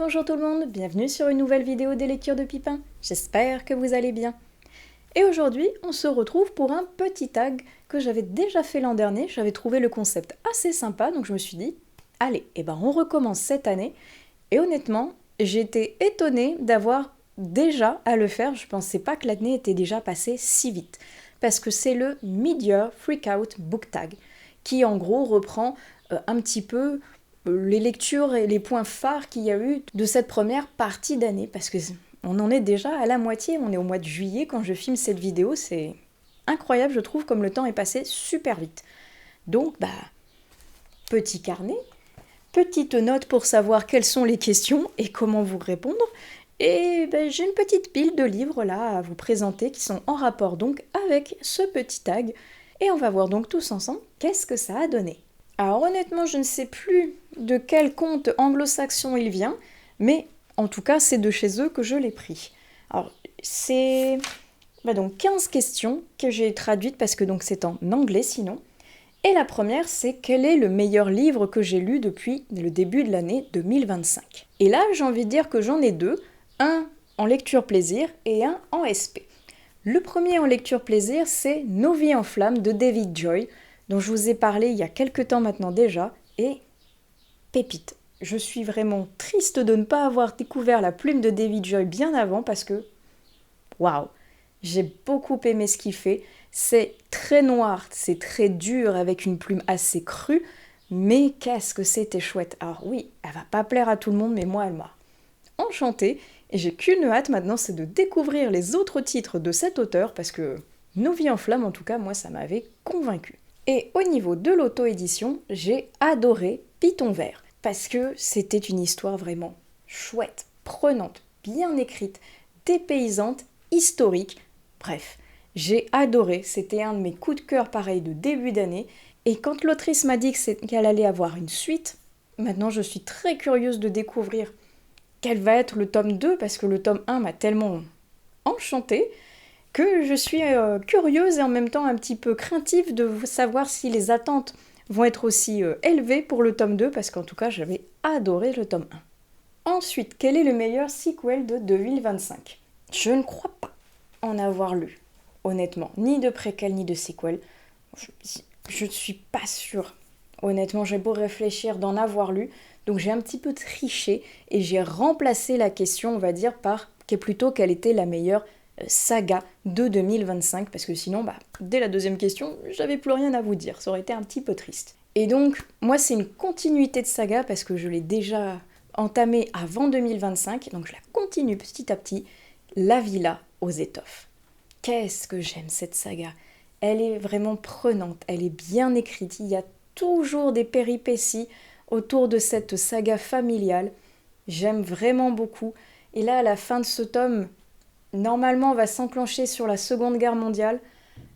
Bonjour tout le monde, bienvenue sur une nouvelle vidéo des lectures de Pipin. J'espère que vous allez bien. Et aujourd'hui, on se retrouve pour un petit tag que j'avais déjà fait l'an dernier. J'avais trouvé le concept assez sympa, donc je me suis dit, allez, on recommence cette année. Et honnêtement, j'ai été étonnée d'avoir déjà à le faire. Je pensais pas que l'année était déjà passée si vite. Parce que c'est le Mid-Year Freakout Book Tag, qui en gros reprend un petit peu les lectures et les points phares qu'il y a eu de cette première partie d'année, parce que on en est déjà à la moitié, on est au mois de juillet quand je filme cette vidéo, c'est incroyable je trouve comme le temps est passé super vite. Donc petit carnet, petite note pour savoir quelles sont les questions et comment vous répondre, et j'ai une petite pile de livres là à vous présenter qui sont en rapport donc avec ce petit tag, et on va voir donc tous ensemble qu'est-ce que ça a donné. Alors honnêtement, je ne sais plus de quel conte anglo-saxon il vient, mais en tout cas, c'est de chez eux que je l'ai pris. Alors, c'est donc 15 questions que j'ai traduites parce que donc c'est en anglais sinon. Et la première, c'est quel est le meilleur livre que j'ai lu depuis le début de l'année 2025 ? Et là, j'ai envie de dire que j'en ai deux, un en lecture plaisir et un en SP. Le premier en lecture plaisir, c'est Nos vies en flammes de David Joy, dont je vous ai parlé il y a quelques temps maintenant déjà, et pépite. Je suis vraiment triste de ne pas avoir découvert la plume de David Joy bien avant parce que, waouh, j'ai beaucoup aimé ce qu'il fait. C'est très noir, c'est très dur avec une plume assez crue, mais qu'est-ce que c'était chouette. Alors oui, elle va pas plaire à tout le monde, mais moi elle m'a enchantée et j'ai qu'une hâte maintenant, c'est de découvrir les autres titres de cet auteur parce que Nos vies en flammes, en tout cas, moi ça m'avait convaincue. Et au niveau de l'auto-édition, j'ai adoré Python Vert, parce que c'était une histoire vraiment chouette, prenante, bien écrite, dépaysante, historique, bref, j'ai adoré, c'était un de mes coups de cœur pareil de début d'année, et quand l'autrice m'a dit qu'elle allait avoir une suite, maintenant je suis très curieuse de découvrir quel va être le tome 2, parce que le tome 1 m'a tellement enchantée, que je suis curieuse et en même temps un petit peu craintive de savoir si les attentes vont être aussi élevées pour le tome 2, parce qu'en tout cas j'avais adoré le tome 1. Ensuite, quel est le meilleur sequel de 2025 ? Je ne crois pas en avoir lu, honnêtement, ni de préquel ni de sequel. Je ne suis pas sûre. Honnêtement, j'ai beau réfléchir d'en avoir lu, donc j'ai un petit peu triché et j'ai remplacé la question, on va dire, par plutôt quelle était la meilleure saga de 2025, parce que sinon, dès la deuxième question, j'avais plus rien à vous dire, ça aurait été un petit peu triste. Et donc, moi, c'est une continuité de saga, parce que je l'ai déjà entamée avant 2025, donc je la continue petit à petit, La Villa aux étoffes. Qu'est-ce que j'aime cette saga ! Elle est vraiment prenante, elle est bien écrite, il y a toujours des péripéties autour de cette saga familiale, j'aime vraiment beaucoup, et là, à la fin de ce tome, normalement, on va s'enclencher sur la Seconde Guerre mondiale.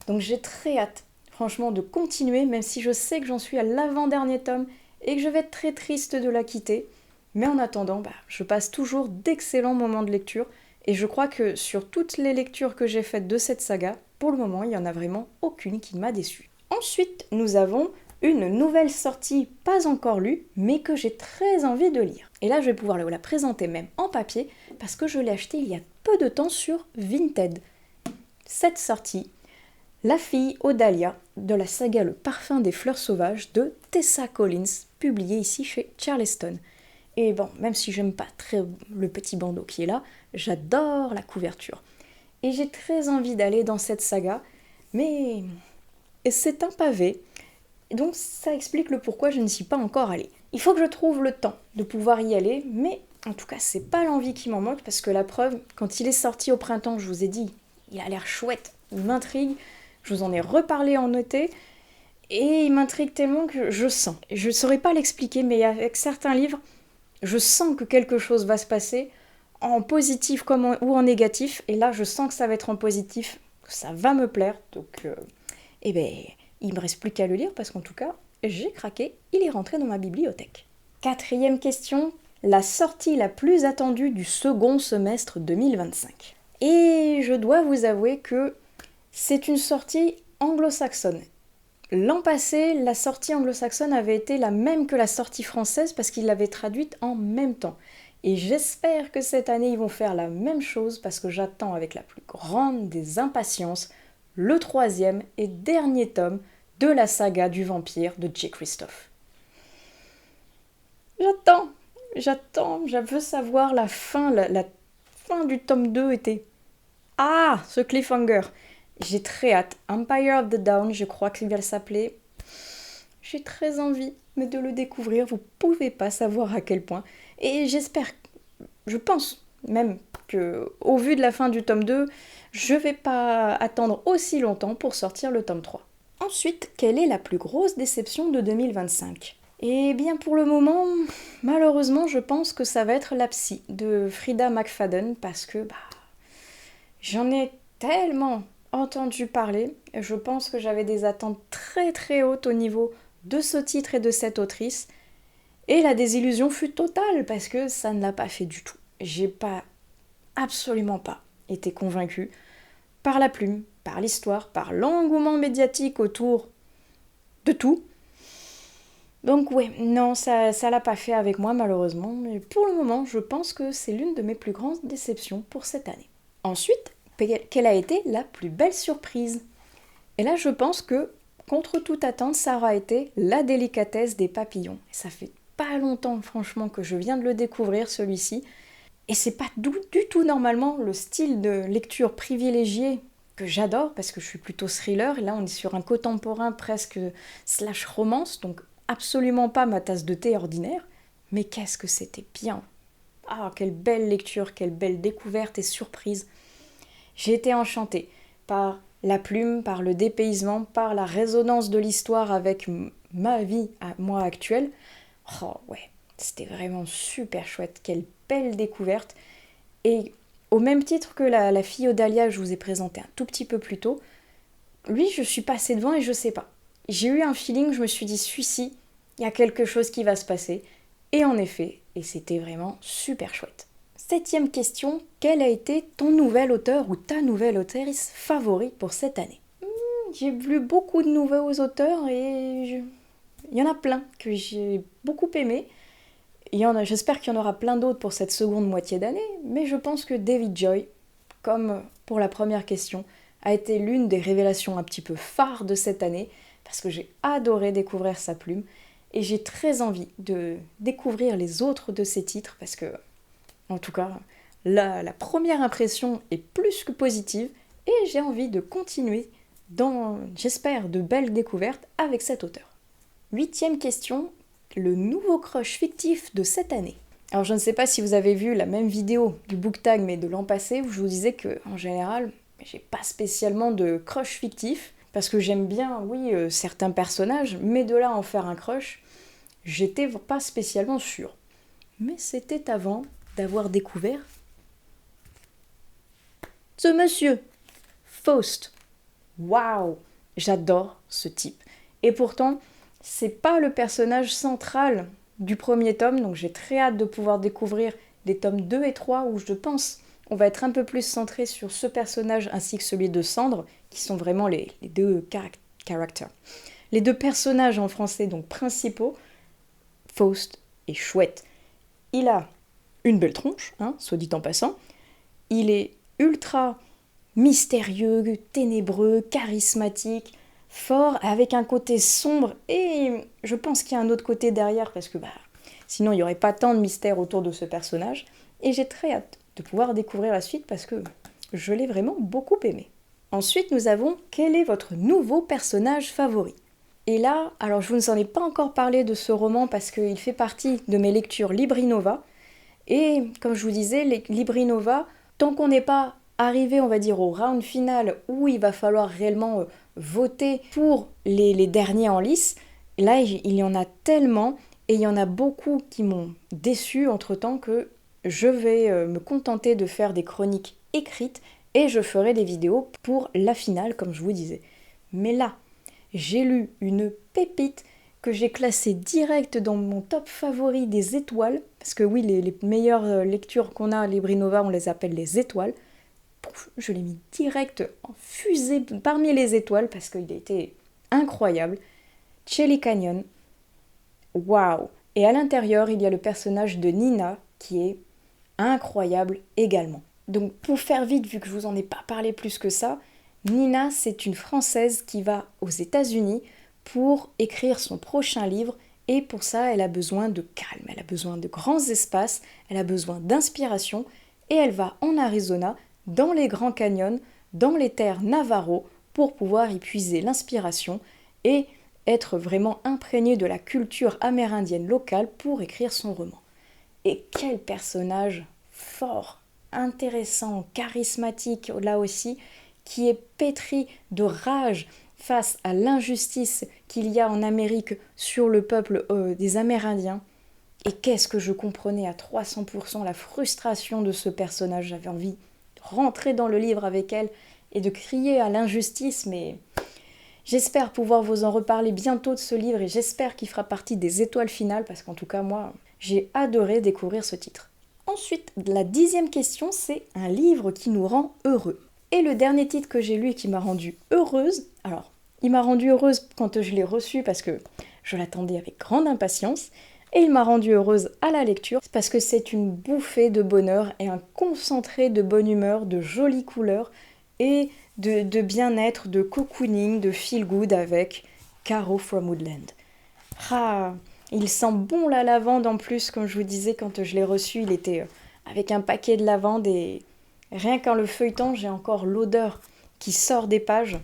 Donc j'ai très hâte, franchement, de continuer, même si je sais que j'en suis à l'avant-dernier tome et que je vais être très triste de la quitter. Mais en attendant, je passe toujours d'excellents moments de lecture. Et je crois que sur toutes les lectures que j'ai faites de cette saga, pour le moment, il n'y en a vraiment aucune qui m'a déçue. Ensuite, nous avons une nouvelle sortie pas encore lue, mais que j'ai très envie de lire. Et là, je vais pouvoir la présenter même en papier, parce que je l'ai achetée il y a peu de temps sur Vinted. Cette sortie, La fille aux dahlias, de la saga Le parfum des fleurs sauvages de Tessa Collins, publiée ici chez Charleston. Et bon, même si j'aime pas très le petit bandeau qui est là, j'adore la couverture. Et j'ai très envie d'aller dans cette saga, mais c'est un pavé, donc ça explique le pourquoi je ne suis pas encore allée. Il faut que je trouve le temps de pouvoir y aller, mais en tout cas c'est pas l'envie qui m'en manque, parce que la preuve, quand il est sorti au printemps, je vous ai dit, il a l'air chouette, il m'intrigue, je vous en ai reparlé en été, et il m'intrigue tellement que je sens. Je ne saurais pas l'expliquer, mais avec certains livres, je sens que quelque chose va se passer, en positif ou en négatif, et là je sens que ça va être en positif, que ça va me plaire, donc il me reste plus qu'à le lire, parce qu'en tout cas, j'ai craqué, il est rentré dans ma bibliothèque. Quatrième question, la sortie la plus attendue du second semestre 2025. Et je dois vous avouer que c'est une sortie anglo-saxonne. L'an passé, la sortie anglo-saxonne avait été la même que la sortie française parce qu'il l'avait traduite en même temps. Et j'espère que cette année, ils vont faire la même chose parce que j'attends avec la plus grande des impatiences le 3e et dernier tome de la saga du vampire de J. Christophe. J'attends, je veux savoir la fin, la fin du tome 2 était... Ah, ce cliffhanger. J'ai très hâte. Empire of the Dawn, je crois qu'il va s'appeler. J'ai très envie mais de le découvrir, vous pouvez pas savoir à quel point. Et j'espère, je pense même que au vu de la fin du tome 2, je vais pas attendre aussi longtemps pour sortir le tome 3. Ensuite, quelle est la plus grosse déception de 2025 ? Eh bien pour le moment, malheureusement, je pense que ça va être La Psy de Frida McFadden parce que j'en ai tellement entendu parler. Je pense que j'avais des attentes très très hautes au niveau de ce titre et de cette autrice. Et la désillusion fut totale parce que ça ne l'a pas fait du tout. J'ai absolument pas été convaincue par la plume, par l'histoire, par l'engouement médiatique autour de tout. Donc ouais, non, ça l'a pas fait avec moi malheureusement, mais pour le moment, je pense que c'est l'une de mes plus grandes déceptions pour cette année. Ensuite, quelle a été la plus belle surprise ? Et là, je pense que, contre toute attente, ça aura été La délicatesse des papillons. Et ça fait pas longtemps, franchement, que je viens de le découvrir, celui-ci. Et c'est pas du tout normalement le style de lecture privilégié que j'adore, parce que je suis plutôt thriller. Et là, on est sur un contemporain presque slash romance, donc absolument pas ma tasse de thé ordinaire. Mais qu'est-ce que c'était bien! Ah, quelle belle lecture, quelle belle découverte et surprise! J'ai été enchantée par la plume, par le dépaysement, par la résonance de l'histoire avec ma vie à moi actuelle. Oh ouais, c'était vraiment super chouette, quelle belle découverte. Et au même titre que la fille Odalia, je vous ai présenté un tout petit peu plus tôt, lui, je suis passée devant et je sais pas. J'ai eu un feeling, je me suis dit, celui-ci, il y a quelque chose qui va se passer. Et en effet, et c'était vraiment super chouette. 7e question, quel a été ton nouvel auteur ou ta nouvelle auteurice favorite pour cette année ? J'ai lu beaucoup de nouveaux auteurs et il y en a plein que j'ai beaucoup aimés. J'espère qu'il y en aura plein d'autres pour cette seconde moitié d'année, mais je pense que David Joy, comme pour la première question, a été l'une des révélations un petit peu phares de cette année, parce que j'ai adoré découvrir sa plume, et j'ai très envie de découvrir les autres de ses titres, parce que, en tout cas, la première impression est plus que positive, et j'ai envie de continuer dans, j'espère, de belles découvertes avec cet auteur. 8e question, le nouveau crush fictif de cette année. Alors je ne sais pas si vous avez vu la même vidéo du book tag mais de l'an passé où je vous disais que en général j'ai pas spécialement de crush fictif parce que j'aime bien certains personnages mais de là à en faire un crush j'étais pas spécialement sûre. Mais c'était avant d'avoir découvert ce monsieur Faust. Waouh, j'adore ce type. Et pourtant c'est pas le personnage central du premier tome, donc j'ai très hâte de pouvoir découvrir les tomes 2 et 3 où je pense on va être un peu plus centré sur ce personnage ainsi que celui de Cendre, qui sont vraiment les deux characters. Les deux personnages en français donc principaux, Faust est chouette. Il a une belle tronche, soit dit en passant. Il est ultra mystérieux, ténébreux, charismatique, fort, avec un côté sombre, et je pense qu'il y a un autre côté derrière, parce que sinon il n'y aurait pas tant de mystère autour de ce personnage, et j'ai très hâte de pouvoir découvrir la suite, parce que je l'ai vraiment beaucoup aimé. Ensuite, nous avons quel est votre nouveau personnage favori ? Et là, alors je ne vous en ai pas encore parlé de ce roman, parce qu'il fait partie de mes lectures Librinova, et comme je vous disais, les Librinova, tant qu'on n'est pas arrivé, on va dire, au round final où il va falloir réellement voter pour les derniers en lice, là il y en a tellement et il y en a beaucoup qui m'ont déçu entre-temps que je vais me contenter de faire des chroniques écrites et je ferai des vidéos pour la finale comme je vous disais. Mais là, j'ai lu une pépite que j'ai classée direct dans mon top favori des étoiles, parce que oui, les meilleures lectures qu'on a à Librinova, on les appelle les étoiles. Je l'ai mis direct en fusée parmi les étoiles parce qu'il a été incroyable. Chelly Canyon, waouh! Et à l'intérieur, il y a le personnage de Nina qui est incroyable également. Donc pour faire vite, vu que je vous en ai pas parlé plus que ça, Nina, c'est une Française qui va aux États-Unis pour écrire son prochain livre et pour ça, elle a besoin de calme, elle a besoin de grands espaces, elle a besoin d'inspiration et elle va en Arizona, dans les Grands Canyons, dans les terres Navajo pour pouvoir y puiser l'inspiration et être vraiment imprégnée de la culture amérindienne locale pour écrire son roman. Et quel personnage fort, intéressant, charismatique là aussi, qui est pétri de rage face à l'injustice qu'il y a en Amérique sur le peuple des Amérindiens. Et qu'est-ce que je comprenais à 300% la frustration de ce personnage. J'avais envie de rentrer dans le livre avec elle et de crier à l'injustice, mais j'espère pouvoir vous en reparler bientôt de ce livre et j'espère qu'il fera partie des étoiles finales parce qu'en tout cas, moi, j'ai adoré découvrir ce titre. Ensuite, la 10e question, c'est un livre qui nous rend heureux. Et le dernier titre que j'ai lu et qui m'a rendue heureuse, alors, il m'a rendue heureuse quand je l'ai reçu parce que je l'attendais avec grande impatience, et il m'a rendue heureuse à la lecture parce que c'est une bouffée de bonheur et un concentré de bonne humeur, de jolies couleurs et de bien-être, de cocooning, de feel good avec Caro from Woodland. Ah, il sent bon la lavande en plus, comme je vous disais quand je l'ai reçu, il était avec un paquet de lavande et rien qu'en le feuilletant, j'ai encore l'odeur qui sort des pages.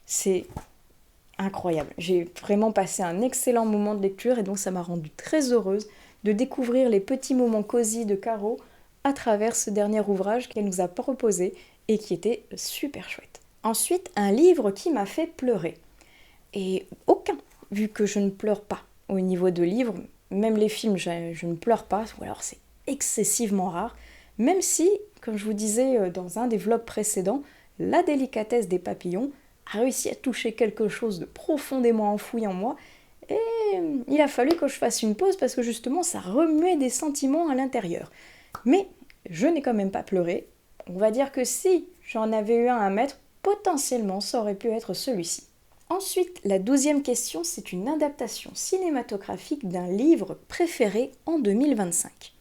C'est incroyable. J'ai vraiment passé un excellent moment de lecture et donc ça m'a rendue très heureuse de découvrir les petits moments cosy de Caro à travers ce dernier ouvrage qu'elle nous a proposé et qui était super chouette. Ensuite, un livre qui m'a fait pleurer. Et aucun, vu que je ne pleure pas au niveau de livres, même les films, je ne pleure pas, ou alors c'est excessivement rare, même si, comme je vous disais dans un des vlogs précédents, La délicatesse des papillons a réussi à toucher quelque chose de profondément enfoui en moi, et il a fallu que je fasse une pause parce que justement ça remuait des sentiments à l'intérieur. Mais je n'ai quand même pas pleuré. On va dire que si j'en avais eu un à mettre, potentiellement ça aurait pu être celui-ci. Ensuite, la 12e question, c'est une adaptation cinématographique d'un livre préféré en 2025.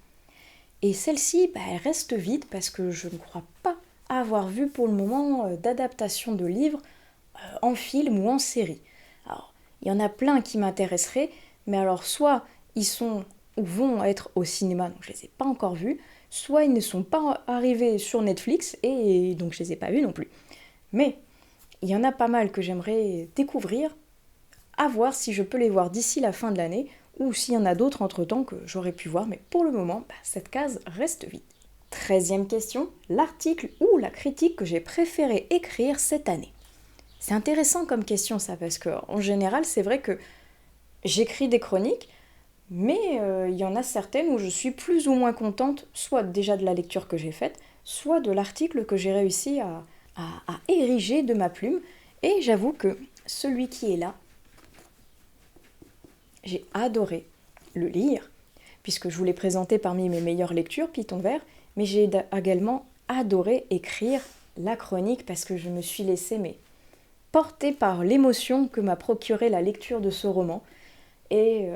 Et celle-ci, elle reste vide parce que je ne crois pas avoir vu pour le moment d'adaptation de livre en film ou en série. Alors, il y en a plein qui m'intéresseraient, mais alors soit ils sont ou vont être au cinéma, donc je ne les ai pas encore vus, soit ils ne sont pas arrivés sur Netflix et donc je ne les ai pas vus non plus. Mais il y en a pas mal que j'aimerais découvrir, à voir si je peux les voir d'ici la fin de l'année ou s'il y en a d'autres entre-temps que j'aurais pu voir, mais pour le moment, cette case reste vide. 13e question, l'article ou la critique que j'ai préféré écrire cette année. C'est intéressant comme question ça, parce qu'en général, c'est vrai que j'écris des chroniques, mais il y en a certaines où je suis plus ou moins contente, soit déjà de la lecture que j'ai faite, soit de l'article que j'ai réussi à ériger de ma plume. Et j'avoue que celui qui est là, j'ai adoré le lire, puisque je vous l'ai présenté parmi mes meilleures lectures, Python Vert, mais j'ai également adoré écrire la chronique parce que je me suis laissée portée par l'émotion que m'a procuré la lecture de ce roman. Et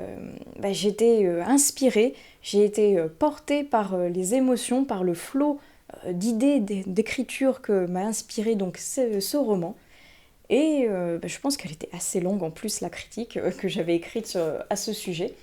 j'étais inspirée, j'ai été portée par les émotions, par le flot d'idées, d'écriture que m'a inspiré donc ce roman. Et je pense qu'elle était assez longue en plus, la critique que j'avais écrite à ce sujet.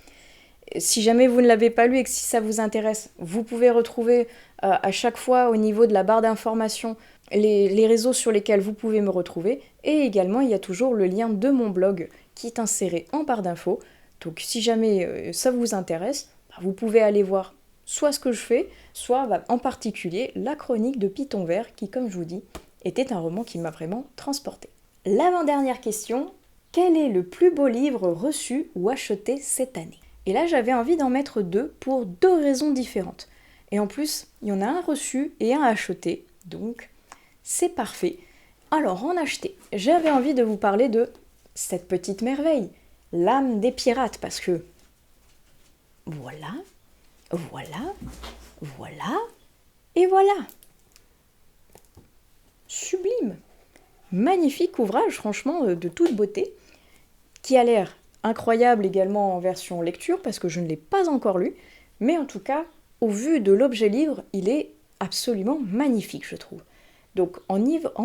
Si jamais vous ne l'avez pas lu et que si ça vous intéresse, vous pouvez retrouver à chaque fois au niveau de la barre d'informations les réseaux sur lesquels vous pouvez me retrouver. Et également, il y a toujours le lien de mon blog qui est inséré en barre d'infos. Donc si jamais ça vous intéresse, vous pouvez aller voir soit ce que je fais, soit en particulier la chronique de Python Vert qui, comme je vous dis, était un roman qui m'a vraiment transportée. L'avant-dernière question, quel est le plus beau livre reçu ou acheté cette année ? Et là, j'avais envie d'en mettre deux pour deux raisons différentes. Et en plus, il y en a un reçu et un acheté, donc c'est parfait. Alors, en acheté, j'avais envie de vous parler de cette petite merveille, L'âme des pirates, parce que voilà, et voilà. Sublime. Magnifique ouvrage, franchement, de toute beauté, qui a l'air incroyable également en version lecture, parce que je ne l'ai pas encore lu, mais en tout cas, au vu de l'objet livre, il est absolument magnifique, je trouve. Donc en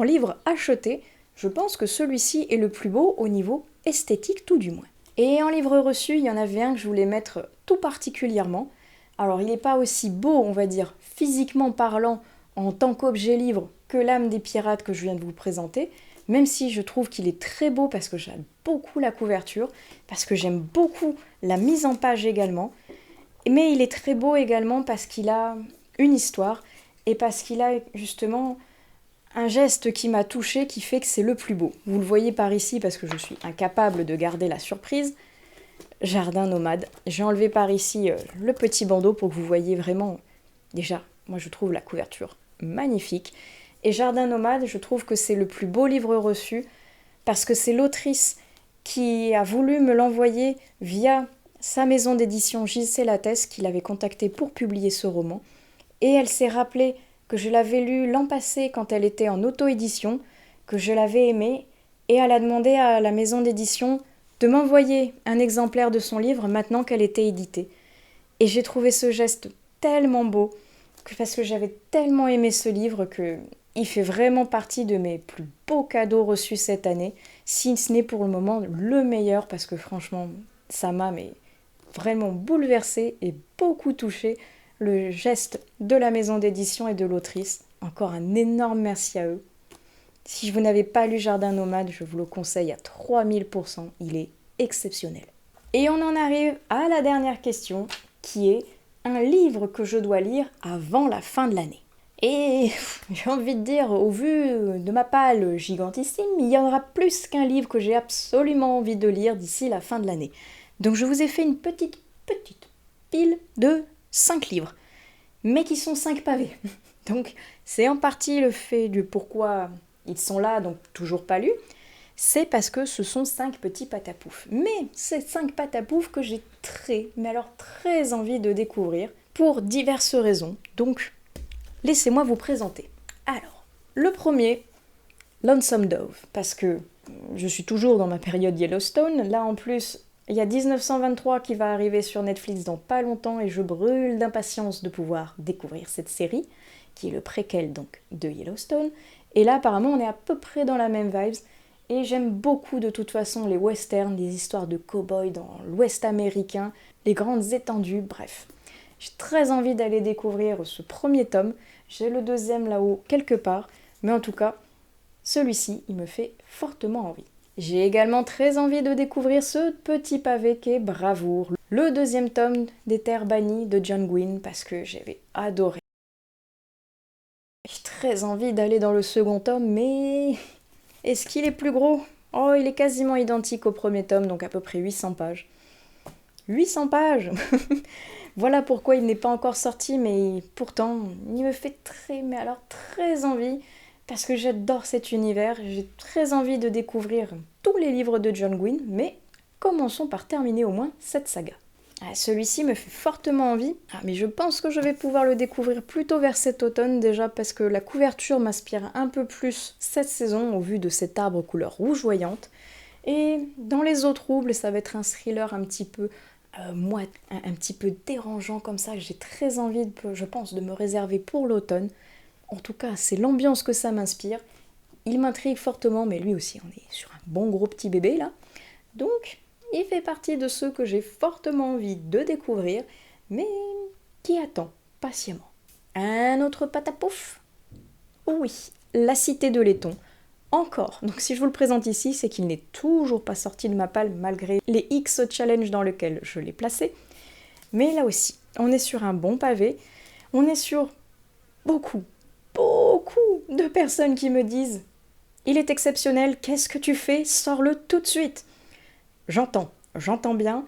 livre acheté, je pense que celui-ci est le plus beau au niveau esthétique tout du moins. Et en livre reçu, il y en avait un que je voulais mettre tout particulièrement. Alors il n'est pas aussi beau, on va dire, physiquement parlant, en tant qu'objet livre que l'âme des pirates que je viens de vous présenter, même si je trouve qu'il est très beau parce que j'aime beaucoup la couverture, parce que j'aime beaucoup la mise en page également, mais il est très beau également parce qu'il a une histoire et parce qu'il a justement un geste qui m'a touchée qui fait que c'est le plus beau. Vous le voyez par ici parce que je suis incapable de garder la surprise. Jardin nomade. J'ai enlevé par ici le petit bandeau pour que vous voyez vraiment. Déjà, moi je trouve la couverture magnifique. Et Jardin nomade, je trouve que c'est le plus beau livre reçu parce que c'est l'autrice qui a voulu me l'envoyer via sa maison d'édition J.C. Lattès qui l'avait contactée pour publier ce roman. Et elle s'est rappelée que je l'avais lu l'an passé quand elle était en auto-édition, que je l'avais aimé, et elle a demandé à la maison d'édition de m'envoyer un exemplaire de son livre maintenant qu'elle était éditée. Et j'ai trouvé ce geste tellement beau, parce que j'avais tellement aimé ce livre qu'il fait vraiment partie de mes plus beaux cadeaux reçus cette année, si ce n'est pour le moment le meilleur, parce que franchement, ça m'a vraiment bouleversée et beaucoup touchée. Le geste de la maison d'édition et de l'autrice. Encore un énorme merci à eux. Si vous n'avez pas lu Jardin nomade, je vous le conseille à 3000%. Il est exceptionnel. Et on en arrive à la dernière question, qui est un livre que je dois lire avant la fin de l'année. Et j'ai envie de dire, au vu de ma palle gigantissime, il y en aura plus qu'un livre que j'ai absolument envie de lire d'ici la fin de l'année. Donc je vous ai fait une petite pile de 5 livres, mais qui sont 5 pavés. Donc c'est en partie le fait du pourquoi ils sont là, donc toujours pas lus, c'est parce que ce sont 5 petits patapouf. Mais c'est 5 patapouf que j'ai très envie de découvrir, pour diverses raisons. Donc laissez-moi vous présenter. Alors, le premier, Lonesome Dove, parce que je suis toujours dans ma période Yellowstone, là en plus... Il y a 1923 qui va arriver sur Netflix dans pas longtemps et je brûle d'impatience de pouvoir découvrir cette série, qui est le préquel donc de Yellowstone. Et là apparemment on est à peu près dans la même vibes et j'aime beaucoup de toute façon les westerns, les histoires de cow-boys dans l'ouest américain, les grandes étendues, bref. J'ai très envie d'aller découvrir ce premier tome, j'ai le deuxième là-haut quelque part, mais en tout cas celui-ci il me fait fortement envie. J'ai également très envie de découvrir ce petit pavé qu'est Bravoure, le deuxième tome des Terres bannies de John Gwynne, parce que j'avais adoré. J'ai très envie d'aller dans le second tome, mais est-ce qu'il est plus gros? Oh, il est quasiment identique au premier tome, donc à peu près 800 pages. 800 pages Voilà pourquoi il n'est pas encore sorti, mais pourtant, il me fait très envie. Parce que j'adore cet univers, j'ai très envie de découvrir tous les livres de John Gwynne, mais commençons par terminer au moins cette saga. Celui-ci me fait fortement envie, mais je pense que je vais pouvoir le découvrir plutôt vers cet automne déjà parce que la couverture m'inspire un peu plus cette saison au vu de cet arbre couleur rougeoyante. Et dans les eaux troubles, ça va être un thriller un petit peu un petit peu dérangeant comme ça, que j'ai très envie, je pense, de me réserver pour l'automne. En tout cas, c'est l'ambiance que ça m'inspire. Il m'intrigue fortement, mais lui aussi, on est sur un bon gros petit bébé là. Donc, il fait partie de ceux que j'ai fortement envie de découvrir, mais qui attend patiemment. Un autre patapouf? Oui, La Cité de Laiton. Encore. Donc si je vous le présente ici, c'est qu'il n'est toujours pas sorti de ma palle malgré les X challenges dans lesquels je l'ai placé. Mais là aussi, on est sur un bon pavé. On est sur beaucoup de personnes qui me disent « Il est exceptionnel, qu'est-ce que tu fais? Sors-le tout de suite !» J'entends bien.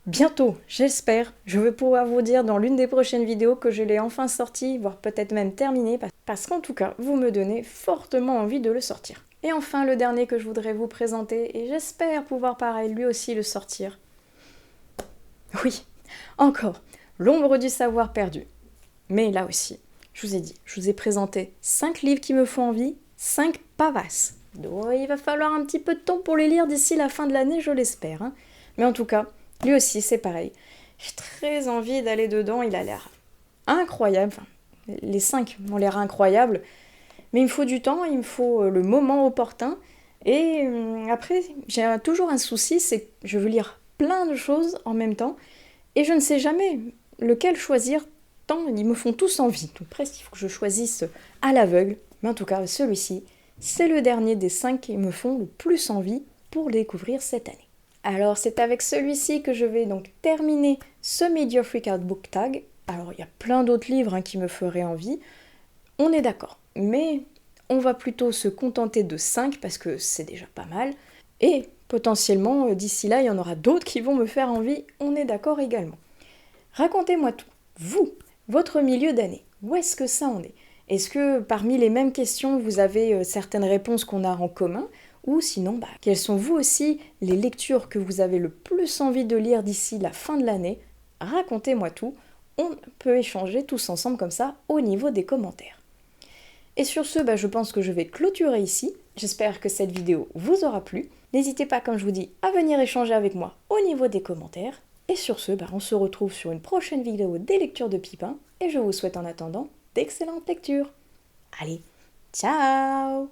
Bientôt, j'espère, je vais pouvoir vous dire dans l'une des prochaines vidéos que je l'ai enfin sorti, voire peut-être même terminé, parce qu'en tout cas, vous me donnez fortement envie de le sortir. Et enfin, le dernier que je voudrais vous présenter, et j'espère pouvoir pareil lui aussi le sortir. Oui, encore, L'ombre du savoir perdu. Mais là aussi, je vous ai dit, je vous ai présenté 5 livres qui me font envie, 5 pavasses. Donc il va falloir un petit peu de temps pour les lire d'ici la fin de l'année, je l'espère. Hein. Mais en tout cas, lui aussi c'est pareil. J'ai très envie d'aller dedans, il a l'air incroyables. Enfin, les 5 m'ont l'air incroyables. Mais il me faut du temps, il me faut le moment opportun. Et après, j'ai toujours un souci, c'est que je veux lire plein de choses en même temps. Et je ne sais jamais lequel choisir, tant ils me font tous envie. Donc presque, il faut que je choisisse à l'aveugle. Mais en tout cas, celui-ci, c'est le dernier des 5 qui me font le plus envie pour le découvrir cette année. Alors c'est avec celui-ci que je vais donc terminer ce Media Freak Out Book Tag. Alors il y a plein d'autres livres qui me feraient envie. On est d'accord. Mais on va plutôt se contenter de 5 parce que c'est déjà pas mal. Et potentiellement, d'ici là, il y en aura d'autres qui vont me faire envie. On est d'accord également. Racontez-moi tout. Vous, votre milieu d'année, où est-ce que ça en est? Est-ce que parmi les mêmes questions, vous avez certaines réponses qu'on a en commun? Ou sinon, quelles sont vous aussi les lectures que vous avez le plus envie de lire d'ici la fin de l'année? Racontez-moi tout. On peut échanger tous ensemble comme ça au niveau des commentaires. Et sur ce, je pense que je vais clôturer ici. J'espère que cette vidéo vous aura plu. N'hésitez pas, comme je vous dis, à venir échanger avec moi au niveau des commentaires. Et sur ce, on se retrouve sur une prochaine vidéo des lectures de Pipin. Et je vous souhaite en attendant d'excellentes lectures. Allez, ciao!